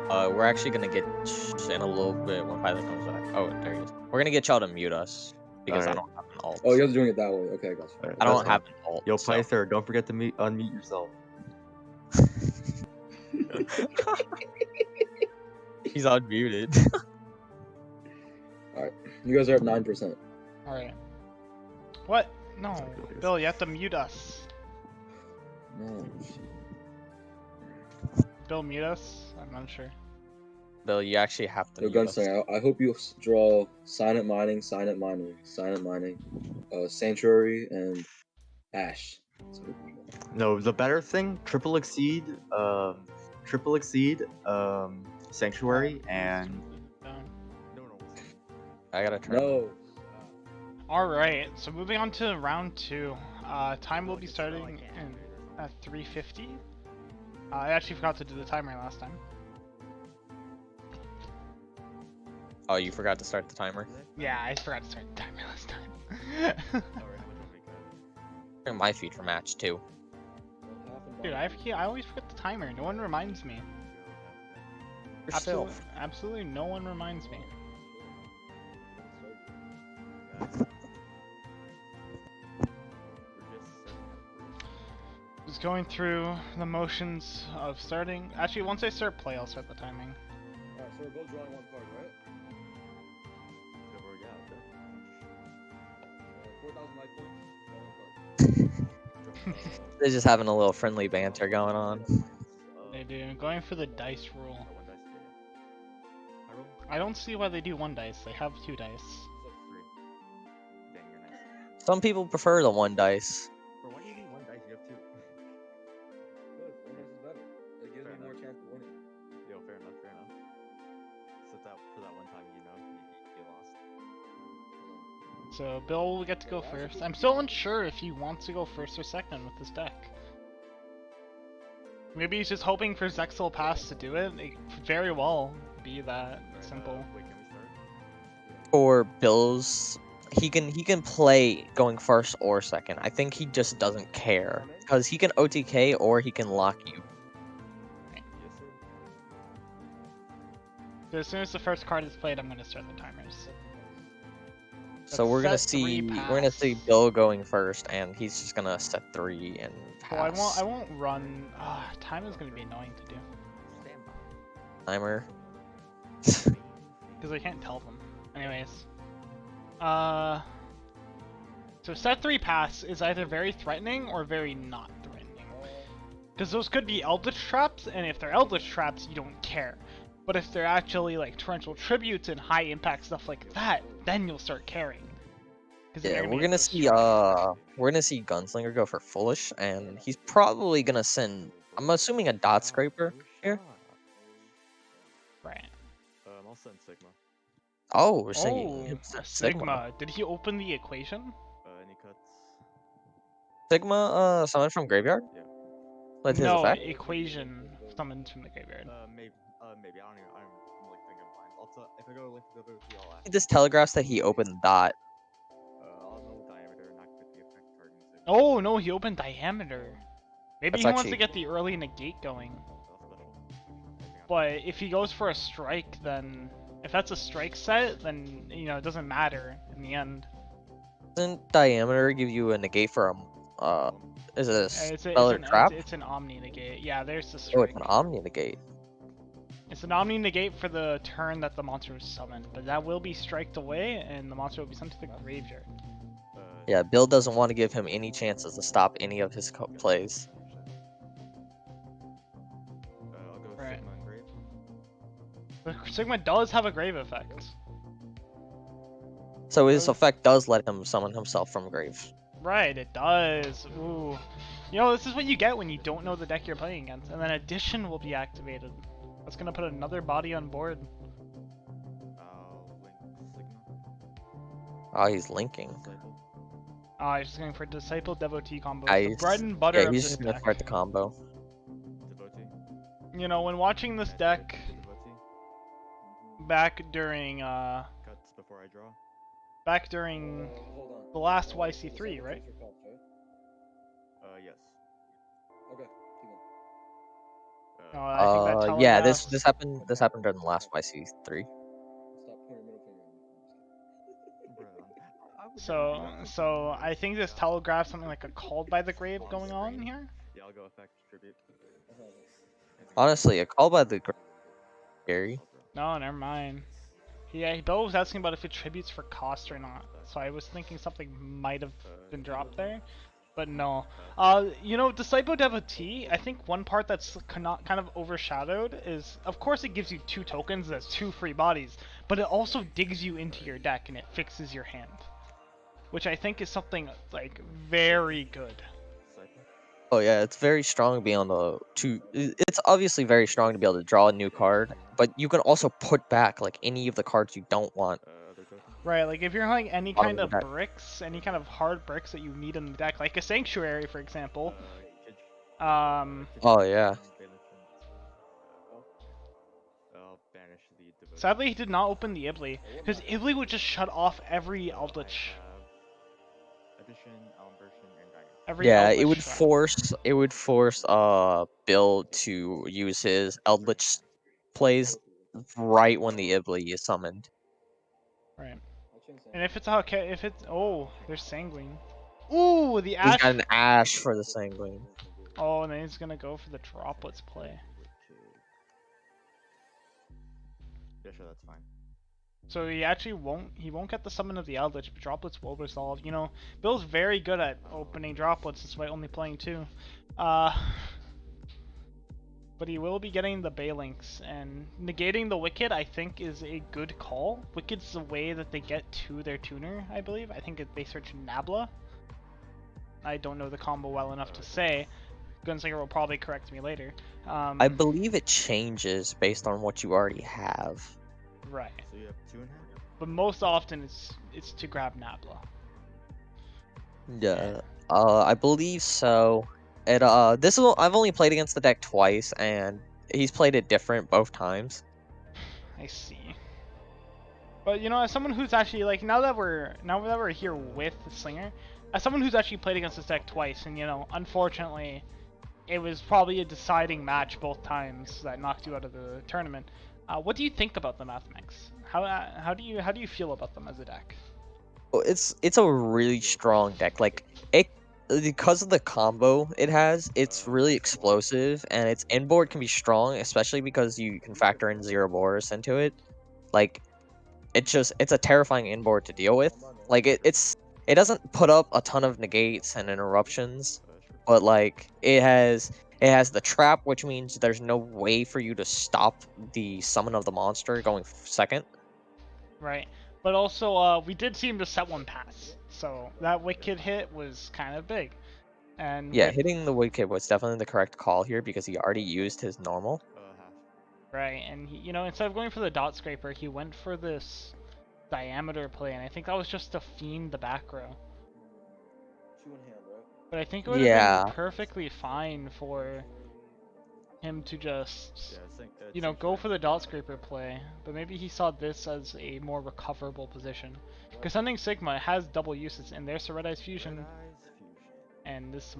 We're actually gonna get in a little bit when Pilot comes back. Oh, there he is. We're gonna get y'all to mute us because I Alright. don't have an alt. Oh, you guys are doing it that way. Okay, I got you. Alright, I that's don't have fine. an alt. Yo, so. Pyther, don't forget to unmute yourself. He's unmuted. Alright, you guys are at 9%. Alright. What? No, Bill, you have to mute us. No. Bill, mute us? I'm unsure. Bill, you actually have to Yo, mute us. Gunslinger, I hope you draw Silent Mining, Sanctuary, and Ash. No, the better thing, Triple Exceed, Sanctuary, and... I gotta turn. No. Alright, so moving on to round 2. Time will be starting at 3:50. I actually forgot to do the timer last time. Oh, you forgot to start the timer? Yeah, I forgot to start the timer last time. My feed for match too. Dude, I always forget the timer. No one reminds me. Yourself. Absolutely no one reminds me. Just going through the motions of starting. Actually, once I start play, I'll start the timing. Alright, so we're both drawing one card, right? 4,000 life points. They're just having a little friendly banter going on. They do. Going for the dice rule. I don't see why they do 1 dice. They have 2 dice. Some people prefer the 1 dice. For why do you need 1 dice? You have 2. Good, 1 dice is better. It gives me more chance of winning. Yo, fair enough. So for that 1 time, you lost. So Bill will get to go first. I'm still unsure if he wants to go first or second with this deck. Maybe he's just hoping for Zexal Pass to do it. It could very well be that simple. Wait, can we start? For Bills, he can play going first or second. I think he just doesn't care because he can OTK or he can lock you. Yes, sir. So as soon as the first card is played, I'm going to start the timers. So we're gonna Set 3 see pass. Bill going first, and he's just gonna set 3 and Well, pass. I won't run. Time is going to be annoying to do Timer. because I can't tell them. Anyways, so set 3 pass is either very threatening or very not threatening. Because those could be Eldlich traps, and if they're Eldlich traps, you don't care. But if they're actually like torrential tributes and high impact stuff like that, then you'll start caring. Yeah, we're gonna see Gunslinger go for Foolish, and he's probably gonna send. I'm assuming a dot scraper here. Right. I'll send Sigma. Oh, we're Oh, seeing Sigma. Did he open the equation? Any cuts? Sigma, summon from graveyard. Yeah. Let his No, effect. equation summoned from the graveyard. Maybe. I'm like thinking of mine. Also, if I go to link to WP, I'll ask. He just telegraphs that he opened dot. I'll know diameter and not put the effect targeting Sigma. Oh no, he opened diameter. Maybe That's he wants to actually- get the early negate going. Special. But if he goes for a strike, then if that's a strike set, then you know it doesn't matter in the end. Doesn't diameter give you a negate for a is it a spell or trap? It's an Omni negate. Yeah, there's the Oh, strike. it's an Omni negate. It's an Omni negate for the turn that the monster is summoned, but that will be striked away, and the monster will be sent to the graveyard. Yeah, Bill doesn't want to give him any chances to stop any of his plays. I'll go with Right. Sigma and Grave. The Sigma does have a grave effect. So his effect does let him summon himself from grave. Right, it does. Ooh. You know, this is what you get when you don't know the deck you're playing against. And then Addition will be activated. That's gonna put another body on board. I'll link Sigma. Oh, he's linking. Disciple. He's just going for Disciple Devotee combo. Yeah, The bread and butter yeah, of he's this just gonna deck. start the combo. Devotee. You know, when watching this deck Devotee. back during Cuts before I draw. Hold on. the last YC3, right? Yes. Okay, keep Oh, I think that Yeah, telegraphs. this happened during the last YC3. Stop pointing your middle finger at me. Bro, I would So, never do that. so I think this telegraphs something like a called by the grave going on here. Yeah, I'll go effect tribute. Honestly, a call by the scary. No, never mind. Yeah, Bill was asking about if it tributes for cost or not, so I was thinking something might have been dropped there, but no. You know, Disciple Devotee, I think one part that's kind of overshadowed is, of course it gives you 2 tokens, that's 2 free bodies, but it also digs you into your deck and it fixes your hand, which I think is something, like, very good. Oh yeah, it's very strong to be on the it's obviously very strong to be able to draw a new card, but you can also put back like any of the cards you don't want. Right, like if you're having any Bottom kind of the of deck. bricks, any kind of hard bricks that you need in the deck, like a Sanctuary, for example. Oh yeah. Sadly, he did not open the Eldlich, because Eldlich would just shut off every Eldlich. Every Yeah, Eldlich it would force Bill to use his Eldlich plays right when the Eldlich is summoned. Right. And if it's okay, if it's there's Sanguine. Ooh, the He's Ash. got an Ash for the Sanguine. Oh, and then he's gonna go for the Droplets play. Yeah, sure, that's fine. So he actually won't get the summon of the Eldlich, but Droplets will resolve. You know, Bill's very good at opening Droplets despite only playing 2. But he will be getting the Balinks, and negating the Wicked I think is a good call. Wicked's the way that they get to their tuner, I believe. I think they search Nabla. I don't know the combo well enough to say. Gunslinger will probably correct me later. I believe it changes based on what you already have. Right. So you have 2 in hand? But most often it's to grab Nabla. Yeah. I believe so. It I've only played against the deck twice, and he's played it different both times. I see. But you know, as someone who's actually like now that we're here with the Slinger, as someone who's actually played against this deck twice, and you know, unfortunately, it was probably a deciding match both times that knocked you out of the tournament. What do you think about the Mathmechs? How do you feel about them as a deck? Well, it's a really strong deck. Like it, because of the combo it has, it's really explosive, and its inboard can be strong, especially because you can factor in 0 Boris into it. Like it's a terrifying inboard to deal with. Like it doesn't put up a ton of negates and interruptions, but like it has the trap, which means there's no way for you to stop the summon of the monster going second. Right. But also, we did see him just set 1 pass, so that Wicked hit was kind of big. And Yeah, hitting the Wicked was definitely the correct call here because he already used his normal. Right, and he, you know, instead of going for the dot scraper, he went for this diameter play, and I think that was just to fiend the back row. 2 in hand, right? But I think it would have been perfectly fine for him to just, you know, go for the dot scraper play, but maybe he saw this as a more recoverable position. Because Sending Sigma has double uses, and there's a Red Eyes Fusion, and this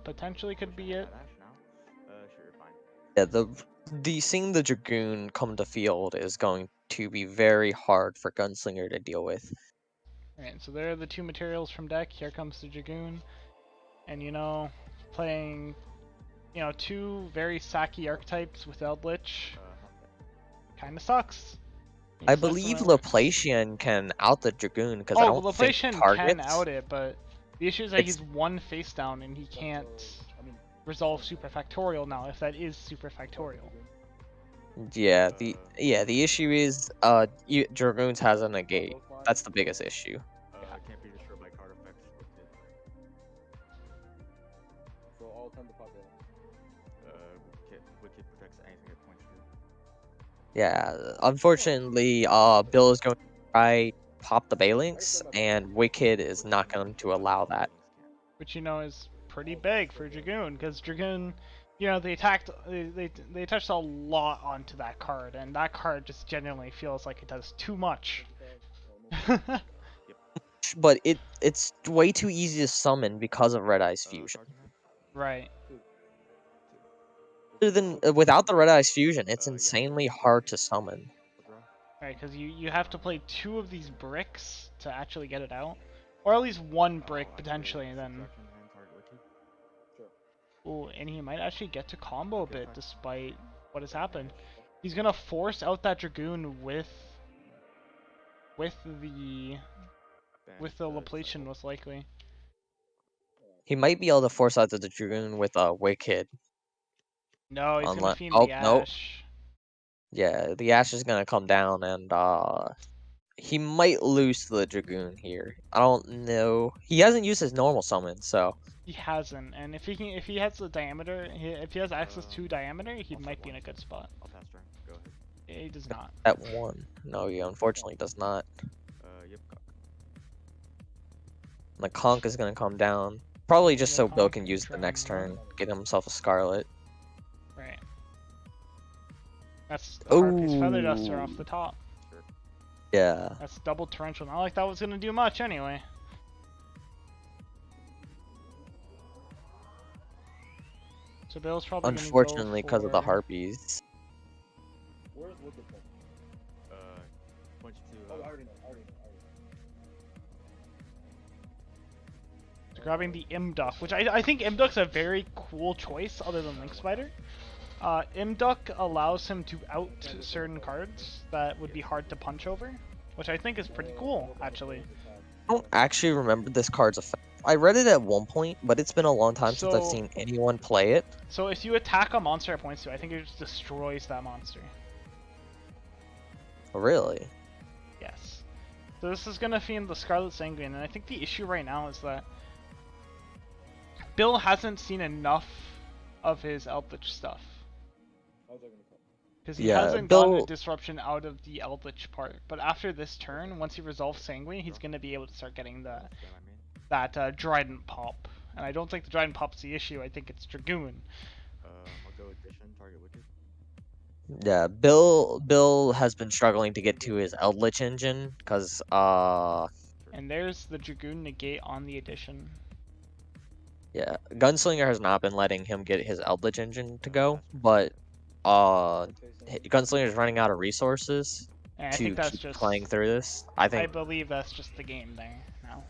potentially could be it. Yeah, seeing the Dragoon come to field is going to be very hard for Gunslinger to deal with. Right, so there are the 2 materials from deck. Here comes the Dragoon, and you know, playing, you know, 2 very sacky archetypes with Eldlich kind of sucks. I believe Laplacian can out the Dragoon because I don't think Laplacian targets. can out it, but the issue is that he's 1 face down and he can't resolve super factorial now, if that is super factorial. Yeah, the issue is Dragoons has a negate. That's the biggest issue. Can't be destroyed by card effects. So all time to pop in. Wicked protects anything it points to. Yeah, unfortunately, Bill is going to try pop the Balinks, and Wicked is not going to allow that. Which, you know, is pretty big for Dragoon, because Dragoon, you know, they touched a lot onto that card, and that card just genuinely feels like it does too much. But it's way too easy to summon because of Red Eyes Fusion. Right. Other than without the Red Eyes fusion, it's insanely hard to summon. Right, because you have to play 2 of these bricks to actually get it out, or at least 1 brick potentially, and then. Ooh, and he might actually get to combo a bit despite what has happened. He's gonna force out that Dragoon with the Laplation most likely. He might be able to force out the Dragoon with a Wicked. No, he's gonna Unless, fiend oh the no, Ash. yeah, the Ash is gonna come down, and he might lose to the Dragoon here. I don't know. He hasn't used his normal summon, so He hasn't, and if he has the diameter, if he has access to diameter, he might be in a good spot. I'll pass turn. Go ahead. He does not. that one. No, he unfortunately does not. Yep. The Conk is gonna come down. Probably just Yeah, so Bill Conk can can use try the next and turn, run. get himself a Scarlet. Right. That's the Harpy's Feather Duster off the top. Yeah. That's double torrential. Not like that was gonna do much anyway. So Bill's probably Unfortunately, because because of the Harpies. Where's Wicked from? Point you Oh, to. I already know. grabbing the Imduck, which I think Imduck's a very cool choice other than Link Spider. Imduck allows him to out certain cards that would be hard to punch over, which I think is pretty cool, actually. I don't actually remember this card's effect. I read it at one point, but it's been a long time since I've So- seen anyone play it. So if you attack a monster at points 2, I think it just destroys that monster. Really? Yes. So this is gonna fiend the Scarlet Sanguine, and I think the issue right now is that Bill hasn't seen enough of his Eldlich stuff. How's that gonna come? Because he Yeah, hasn't gotten Bill- a disruption out of the Eldlich part. But after this turn, once he resolves Sanguine, he's gonna be able to start getting that Trident Pop. And I don't think the Trident Pop's the issue, I think it's Dragoon. I'll go addition. Target Wicked. Yeah, Bill has been struggling to get to his Eldlich engine, because, And there's the Dragoon negate on the addition. yeah, Gunslinger has not been letting him get his Eldlich engine to go, but, Gunslinger is running out of resources And I to think that's keep just... playing through this. I I think believe that's just the game there now.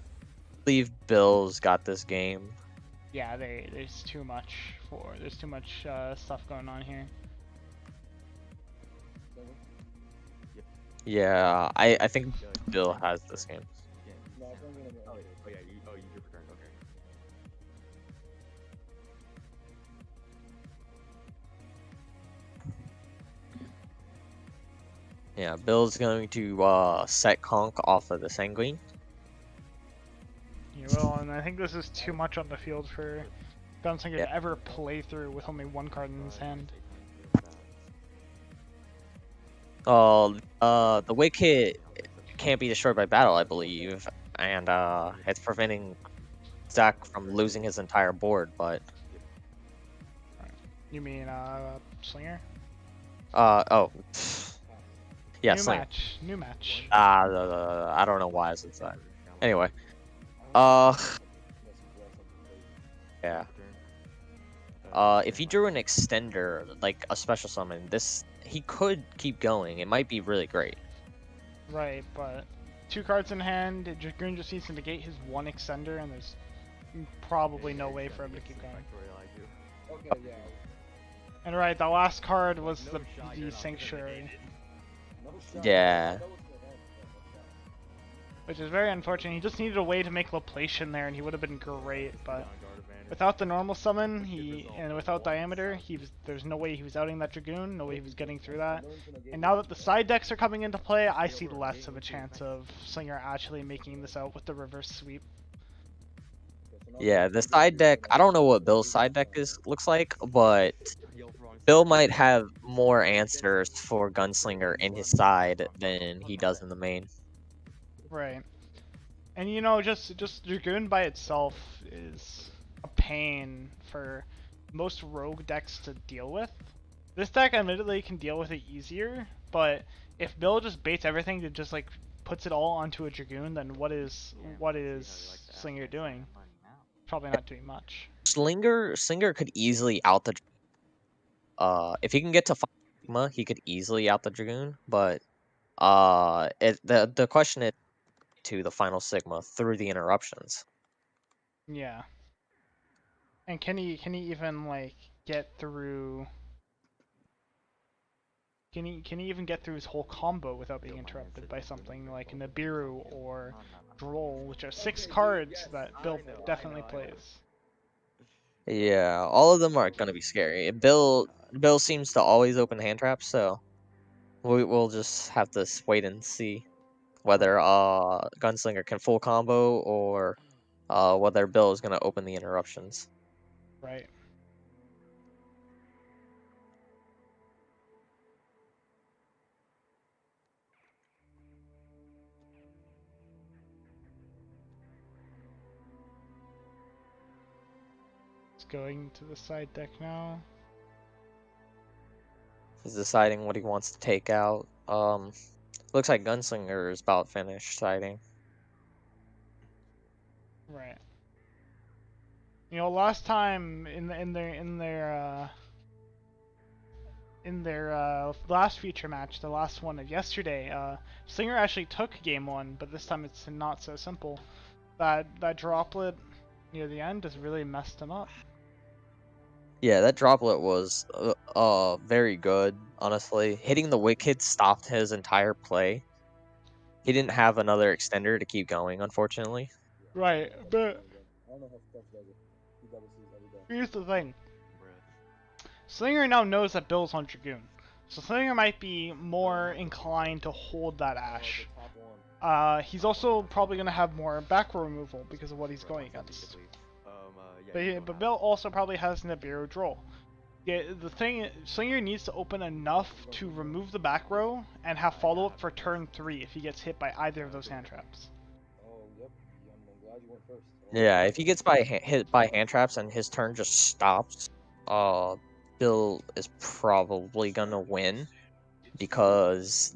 believe Bill's got this game. Yeah, there's too much stuff going on here. Yeah, I think Bill has this game. No, it's only gonna be. Oh yeah, you drew for turn. Okay. Yeah, Bill's going to set Conk off of the Sanguine. You will, and I think this is too much on the field for Gunslinger Yeah. to ever play through with only 1 card in his hand. The Wicked can't be destroyed by battle, I believe, and it's preventing Zach from losing his entire board. But You mean, Slinger? oh, yeah, New Slinger. match. New match. I don't know why I said that. Anyway, yeah. If he drew an extender, like a special summon, he could keep going. It might be really great. Right, but 2 cards in hand, Dragoon just needs to negate his 1 extender, and there's probably no way for him to keep going. Okay, yeah. And right, the last card was the Sanctuary, No shot. Yeah. That was good. which is very unfortunate. He just needed a way to make Laplation there, and he would have been great, but without the normal summon, and without diameter, there's no way he was outing that Dragoon, no way he was getting through that. And now that the side decks are coming into play, I see less of a chance of Slinger actually making this out with the reverse sweep. Yeah, the side deck. I don't know what Bill's side deck looks like, but Bill might have more answers for Gunslinger in his side than he does in the main. Right. And you know, just Dragoon by itself is a pain for most rogue decks to deal with. This deck admittedly can deal with it easier, but if Bill just baits everything to just like puts it all onto a Dragoon, then what is Slinger doing? Probably not doing much. Slinger could easily out the if he can get to Sigma, he could easily out the Dragoon. But the question is to the final Sigma through the interruptions. Yeah. And can he even like get through? Can he even get through his whole combo without being interrupted by something like Nibiru or Droll, which are 6 cards that Bill definitely plays. Yeah, all of them are gonna be scary. Bill seems to always open hand traps, so we'll just have to wait and see whether Gunslinger can full combo or whether Bill is gonna open the interruptions. Right. It's going to the side deck now. He's deciding what he wants to take out. Looks like Gunslinger is about finished siding. Right. You know, last time in their last feature match, the last one of yesterday, Slinger actually took game 1, but this time it's not so simple. That droplet near the end just really messed him up. Yeah, that droplet was very good, honestly. Hitting the Wicked stopped his entire play. He didn't have another extender to keep going, unfortunately. Right, but I don't know how Steph does it. He double C's every day. here's the thing. Slinger now knows that Bill's on Dragoon, so Slinger might be more inclined to hold that Ash. The top one. He's also probably going to have more back row removal because of what he's going against. But Bill also probably has Nibiru Droll. Yeah, the thing, Slinger needs to open enough to remove the back row and have follow-up for turn 3 if he gets hit by either of those hand traps. Oh, yep. I'm glad you went first. Yeah, if he gets hit by hand traps and his turn just stops, Bill is probably gonna win because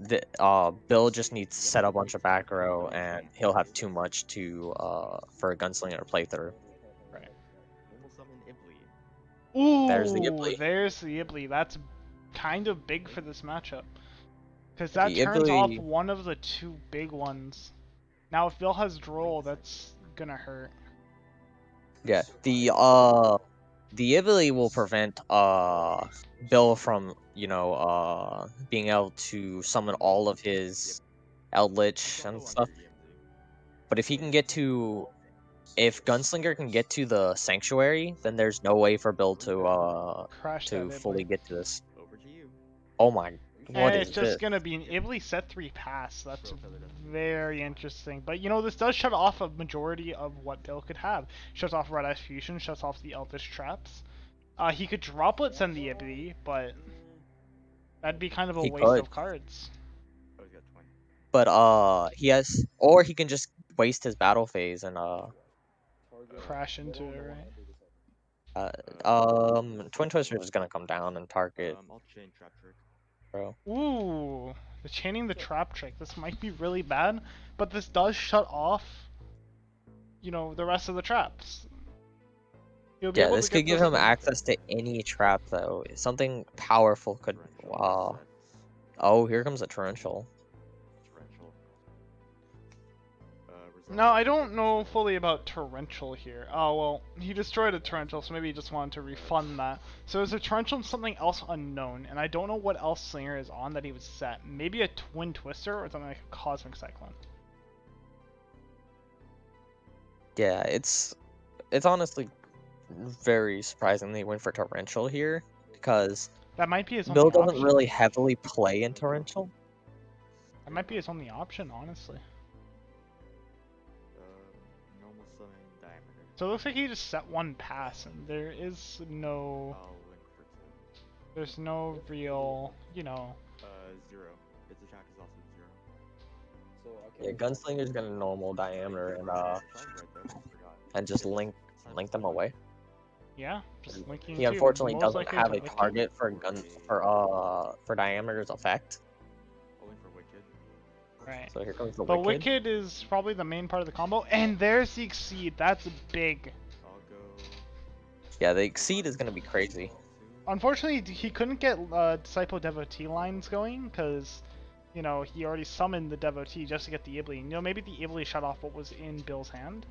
Bill just needs to set a bunch of back row and he'll have too much to for a Gunslinger to play through. Right. Ibley. Ooh, There's the Ibley. There's the Ibley. That's kind of big for this matchup. Because that The turns off Ibley- one of the 2 big ones. Now if Bill has Droll, that's gonna hurt. Yeah, the Ibley will prevent Bill from being able to summon all of his Eldlich and stuff. But if Gunslinger can get to the Sanctuary, then there's no way for Bill to Crash that fully Ibley. get to this. Over to you. Oh my, what And is it's just this? gonna be an Ibley set 3 pass. That's very interesting. But you know, this does shut off a majority of what Bill could have. Shuts off Red Ice Fusion, shuts off the Eldritch Traps. He could droplet send the Ibley, but that'd be kind of a He waste could. of cards. Oh, he's got 20. But or he can just waste his battle phase and Crash into it, right? Twin Twister is gonna come down and target I'll chain trap trick. bro. Ooh, the chaining the trap trick. This might be really bad, but this does shut off, you know, the rest of the traps. You'll be Yeah, able this to get could give those him things- access to any trap though. Something powerful could. Oh, here comes a torrential. Torrential. No, I don't know fully about Torrential here. Oh, well, he destroyed a Torrential, so maybe he just wanted to refund that. So is a Torrential and something else unknown, and I don't know what else Slinger is on that he would set. Maybe a Twin Twister or something like a Cosmic Cyclone. Yeah, it's honestly very surprising they went for torrential here because That might be his Bill only doesn't option. really heavily play in torrential. That might be his only option, honestly. Normal summon diameter. So it looks like he just set 1 pass, and there is no... I'll link for 2. There's no real, you know... 0. Its attack is also 0. So I Yeah, can't. Gunslinger's gonna normal diameter and Charge right there, I forgot. just link them away. Yeah, just linking He two, unfortunately most doesn't likely have to a Wicked. target for diameter's effect. I'll link for Wicked. Right. So here comes the But wicked. Wicked is probably the main part of the combo, and there's the Exceed. That's big. I'll go. Yeah, the exceed is gonna be crazy. Unfortunately, he couldn't get Disciple Devotee lines going because, you know, he already summoned the Devotee just to get the Ibli. You know, maybe the Ibli shut off what was in Bill's hand.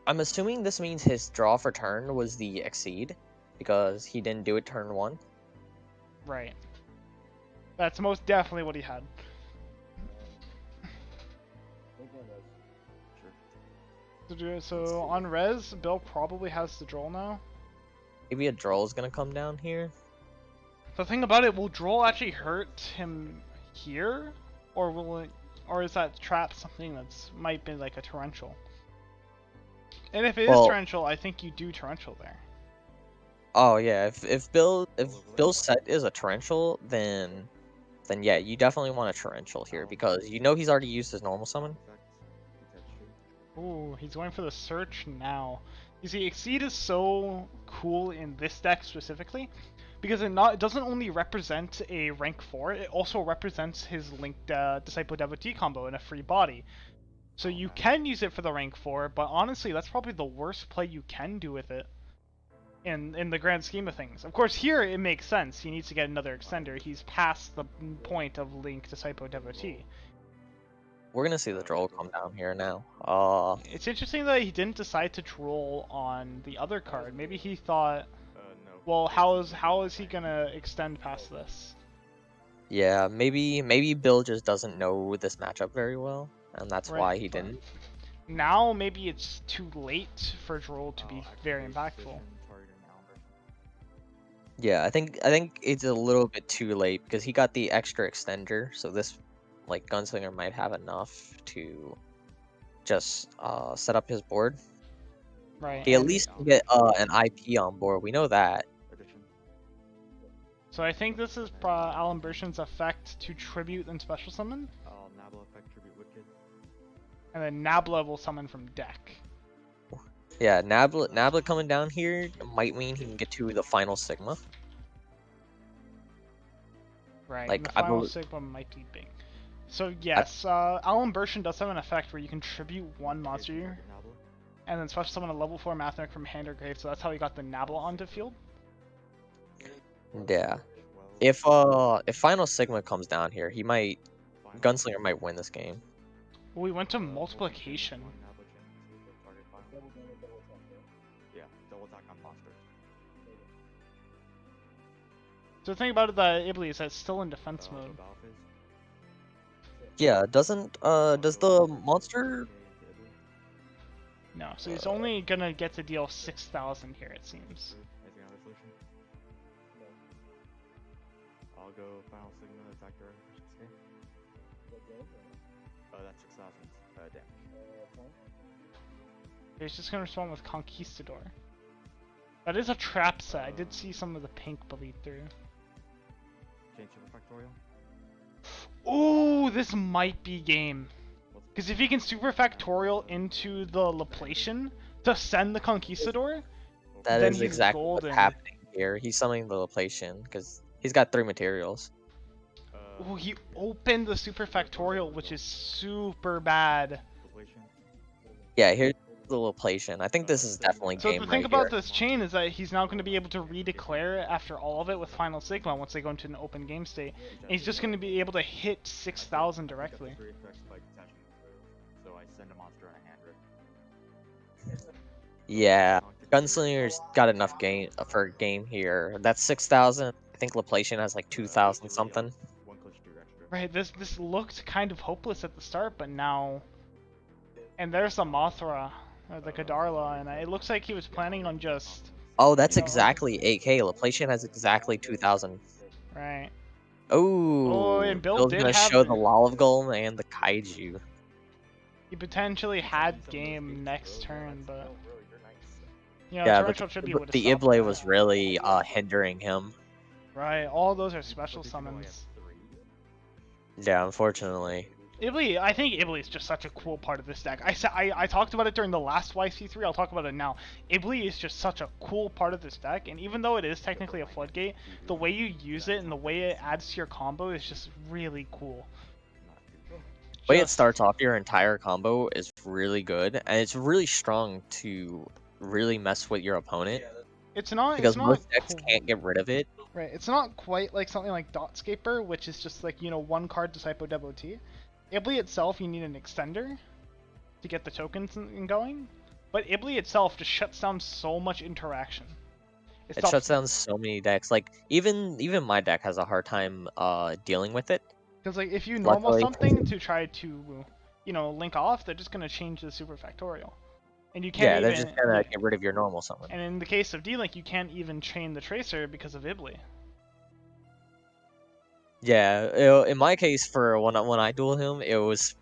I'm assuming this means his draw for turn was the Exceed, because he didn't do it turn 1. Right. That's most definitely what he had. So on res, Bill probably has the Droll now. Maybe a Droll is gonna come down here. The thing about it, will Droll actually hurt him here, or will it, or is that trap something that's might be like a torrential? And if it is torrential, I think you do torrential there. Oh yeah, if Bill's set is a torrential, then yeah, you definitely want a torrential here because you know he's already used his normal summon. Ooh, he's going for the search now. You see, Exceed is so cool in this deck specifically because it doesn't only represent a rank 4, it also represents his linked Disciple Devotee combo in a free body. So you can use it for the rank 4, but honestly, that's probably the worst play you can do with it in the grand scheme of things. Of course, here it makes sense. He needs to get another extender. He's past the point of Link Disciple Devotee. We're gonna see the Droll come down here now. It's interesting that he didn't decide to troll on the other card. Maybe he thought, well, how is he gonna extend past this? Yeah, maybe Bill just doesn't know this matchup very well, and that's why he didn't. Now maybe it's too late for Droll to be very impactful. Yeah, I think it's a little bit too late because he got the extra extender, so this like Gunslinger might have enough to just set up his board. Right. He at least can get an IP on board. We know that. So I think this is Alan Bersham's effect to tribute and special summon. Nabla effect tribute Wicked. And then Nabla will summon from deck. Yeah, Nabla coming down here might mean he can get to the final Sigma. Right, like, and the final Sigma might be big. So yes, Alan Bershon does have an effect where you can tribute one monster, and then special summon a level 4 Mathmech from hand or grave, so that's how he got the Nabla onto field. Yeah. If Final Sigma comes down here, he might Gunslinger might win this game. Well, we went to multiplication. Yeah, double attack on monsters. So the thing about it, the Ibli is that it's still in defense mode. Yeah, does the monster? No, so he's only gonna get to deal 6,000 here, it seems. I'll go Final Sigma, attack your efficiency. That's 6,000 damage. He's just gonna respond with Conquistador. That is a trap set. I did see some of the pink bleed through. Change Super Factorial. Ooh, this might be game. Because if he can Super Factorial into the Laplacian to send the Conquistador, that then is he's exactly golden. what's happening here. He's summoning the Laplacian because he's got 3 materials. Oh, he opened the Super Factorial, which is super bad. Yeah, here's the Laplacian. I think this is definitely game. So the thing about this chain is that he's now going to be able to redeclare after all of it with Final Sigma once they go into an open game state. And he's just going to be able to hit 6,000 directly. So I send a monster on a hand. Yeah, Gunslinger's got enough game for a game here. That's 6,000. I think Laplacian has like 2,000 something. Right, this looked kind of hopeless at the start, but now... And there's the Mothra, or the Kadarla, and it looks like he was planning on just... Oh, that's exactly 8k. Laplacian has exactly 2,000. Right. Oh, and Bill Bill's did gonna have... show the Lolive Golem and the Kaiju. He potentially had game next turn, but... You know, Yeah, but the Ibli was really hindering him. Right, all those are special summons. Yeah, unfortunately. Ibli, I think Ibli is just such a cool part of this deck. I talked about it during the last YC3, I'll talk about it now. Ibli is just such a cool part of this deck, and even though it is technically a floodgate, the way you use it and the way it adds to your combo is just really cool. The way it starts off your entire combo is really good, and it's really strong to really mess with your opponent. It's not because it's not most decks cool. can't get rid of it. Right, it's not quite like something like Dotscaper, which is just like, you know, one card to Typo Devotee. Ibly itself, you need an extender to get the tokens going, but Ibly itself just shuts down so much interaction. It shuts down so many decks. Like even my deck has a hard time dealing with it. Because like if you normal Luckily- something to try to, you know, link off, they're just gonna change the super factorial, and you can't Yeah, even. they're just gonna get rid of your normal summon. And in the case of D-Link, you can't even chain the Tracer because of Ibly. Yeah, in my case, for when I duel him, it was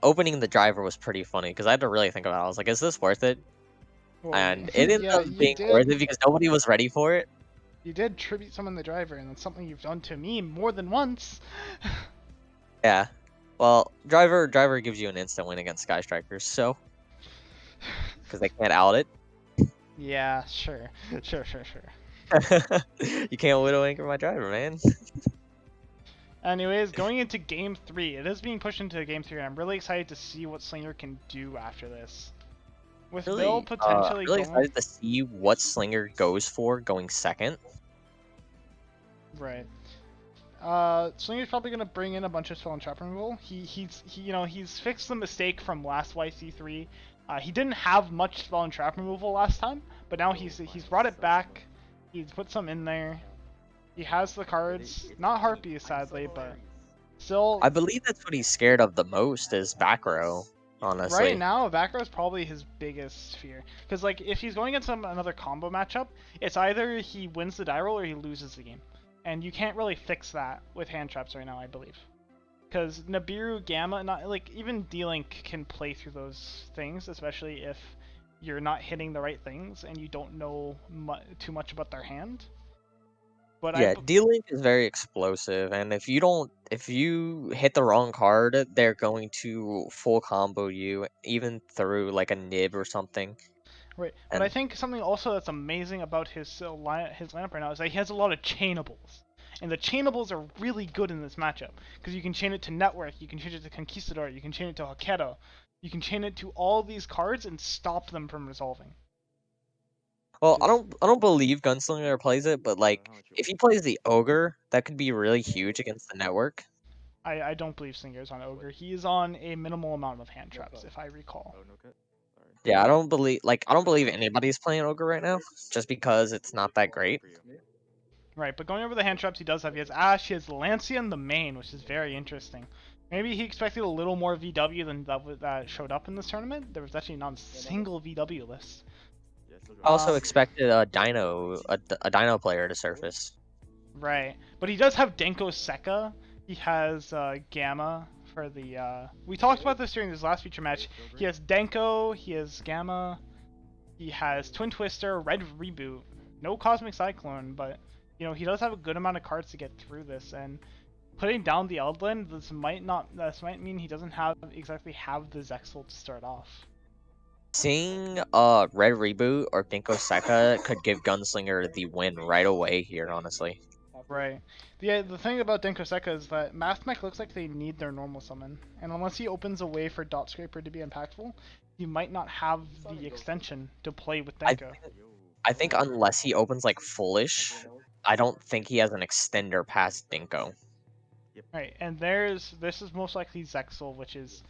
opening the driver was pretty funny because I had to really think about it. I was like, is this worth it? Well, And it ended yeah, up being worth it because nobody was ready for it. You did tribute summon the driver, and that's something you've done to me more than once. Yeah. Well, driver gives you an instant win against Sky Strikers, so because they can't out it. Yeah, sure. Sure. You can't Widow Anchor my driver, man. Anyways, going into Game 3. It is being pushed into Game 3, and I'm really excited to see what Slinger can do after this. With Bill potentially really going... excited to see what Slinger goes for going second. Right. Slinger's probably gonna bring in a bunch of spell and trap removal. He's fixed the mistake from last YC3. He didn't have much spell and trap removal last time, but now he's brought it back. He's put some in there. He has the cards, not Harpies sadly, but still. I believe that's what he's scared of the most is back row. Honestly, Right now, back row is probably his biggest fear. Because like, if he's going against another combo matchup, it's either he wins the die roll or he loses the game, and you can't really fix that with hand traps right now, I believe. Because Nibiru, Gamma, not like even D-Link can play through those things, especially if you're not hitting the right things and you don't know too much about their hand. But yeah, D-Link is very explosive, and if you hit the wrong card, they're going to full combo you, even through like a nib or something. Right, but I think something also that's amazing about his lineup right now is that he has a lot of chainables. And the chainables are really good in this matchup, because you can chain it to Network, you can chain it to Conquistador, you can chain it to Hakero, you can chain it to all these cards and stop them from resolving. Well, I don't believe Gunslinger plays it, but like if he plays the Ogre, that could be really huge against the Network. I don't believe Slinger's on Ogre. He is on a minimal amount of hand traps, if I recall. Yeah, I don't believe anybody's playing Ogre right now, just because it's not that great. Right, but going over the hand traps he does have, he has Ash, he has Lancia in the main, which is very interesting. Maybe he expected a little more VW than that showed up in this tournament. There was actually not a single VW list. I also expected a Dino player to surface. Right, but he does have Denko Sekka. He has Gamma for the. We talked about this during this last feature match. He has Denko. He has Gamma. He has Twin Twister, Red Reboot. No Cosmic Cyclone, but you know he does have a good amount of cards to get through this. And putting down the Eldland, this might mean he doesn't exactly have the Zexal to start off. Seeing Red Reboot or Dinko Sekka could give Gunslinger the win right away here, honestly. Right. The thing about Denko Sekka is that Mathmech looks like they need their normal summon, and unless he opens a way for Dot Scraper to be impactful, he might not have the extension to play with Denko. I think unless he opens like Foolish, I don't think he has an extender past Dinko. Right, and this is most likely Zexal, which is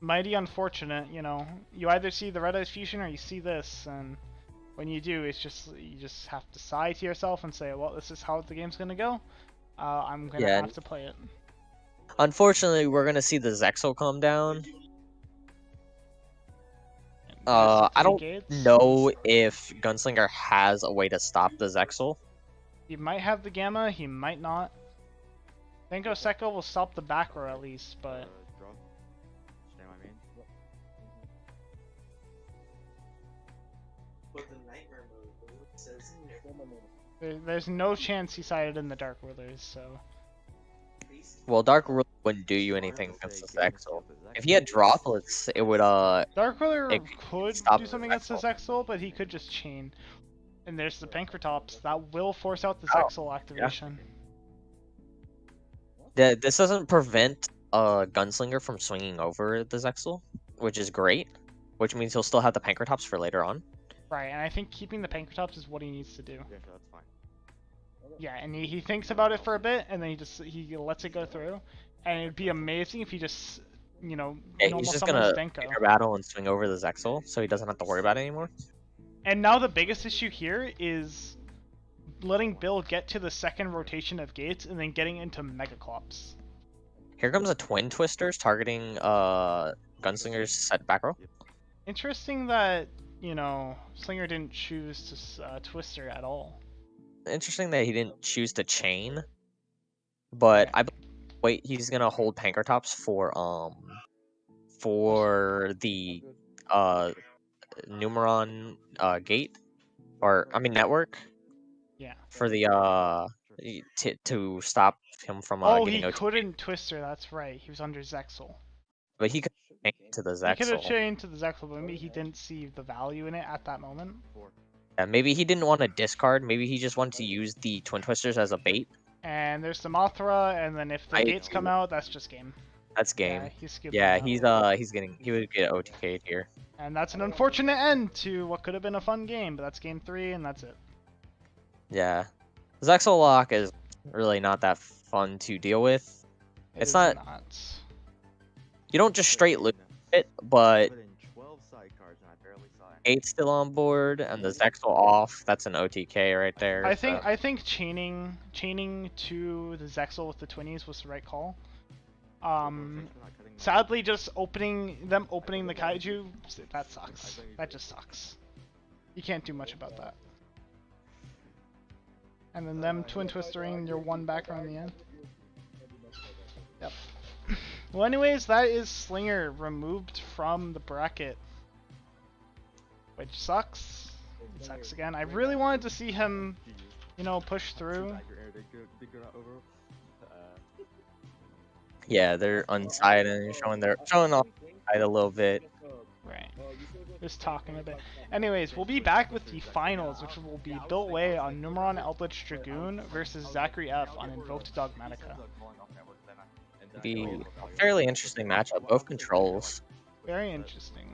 mighty unfortunate. You know, you either see the Red Eyes Fusion or you see this, and when you do, you just have to sigh to yourself and say, well, this is how the game's gonna go. I'm gonna have to play it. Unfortunately, we're gonna see the Zexal come down. I don't know if Gunslinger has a way to stop the Zexal. He might have the Gamma, he might not. Denko Sekka will stop the back row at least, but there's no chance he sided in the Dark Rulers, so. Well, Dark Ruler wouldn't do you anything against the Zexal. If he had Droplets, it would Dark Ruler could do something against the Zexal, but he could just chain. And there's the Pankratops that will force out the Zexal activation. Yeah. This doesn't prevent Gunslinger from swinging over the Zexal, which is great. Which means he'll still have the Pankratops for later on. Right, and I think keeping the Pankratops is what he needs to do. Yeah, sure, that's fine. Yeah, and he thinks about it for a bit, and then he lets it go through, and it'd be amazing if he just, you know, Yeah, normal he's just summons gonna Denko. Finger Battle and swing over the Zexal, so he doesn't have to worry about it anymore. And now the biggest issue here is letting Bill get to the second rotation of gates and then getting into Megaclops. Here comes a Twin Twisters targeting Gunslinger's set back row. Interesting that, you know, Slinger didn't choose to Twister at all. Interesting that he didn't choose to chain, but Yeah. wait, he's gonna hold Pankratops for the Numeron gate, or I mean network, Yeah. for the to stop him from Oh, getting he OT. couldn't Twister, that's right. He was under Zexal. But he could chain to the He could have Zexal. chained to the Zexal, but maybe he didn't see the value in it at that moment. Yeah, maybe he didn't want to discard. Maybe he just wanted to use the Twin Twisters as a bait. And there's the Mothra, and then if the gates come out, that's just game. That's game. Yeah, he's skipping Yeah, that. he would get OTK'd here. And that's an unfortunate end to what could have been a fun game, but that's game 3, and that's it. Yeah, Zexal lock is really not that fun to deal with. It It's is not. You don't just straight lose it, but Put in 12 sidecars and I barely saw it. 8 still on board and the Zexal off. That's an OTK right there. I think chaining to the Zexal with the Twinnies was the right call. Sadly, just opening the Kaiju, that sucks. That just sucks. You can't do much about that. And then them Twin Twistering your one backer on the end. Yep. Well, anyways, that is Slinger removed from the bracket, which sucks. It sucks again. I really wanted to see him, you know, push through. Yeah, they're unsided and showing off side a little bit. Right. Just talking a bit. Anyways, we'll be back with the finals, which will be built way on Numeron Eldlich Dragoon versus Zachary F on Invoked Dogmatica. Be a fairly interesting matchup. Both controls. Very interesting.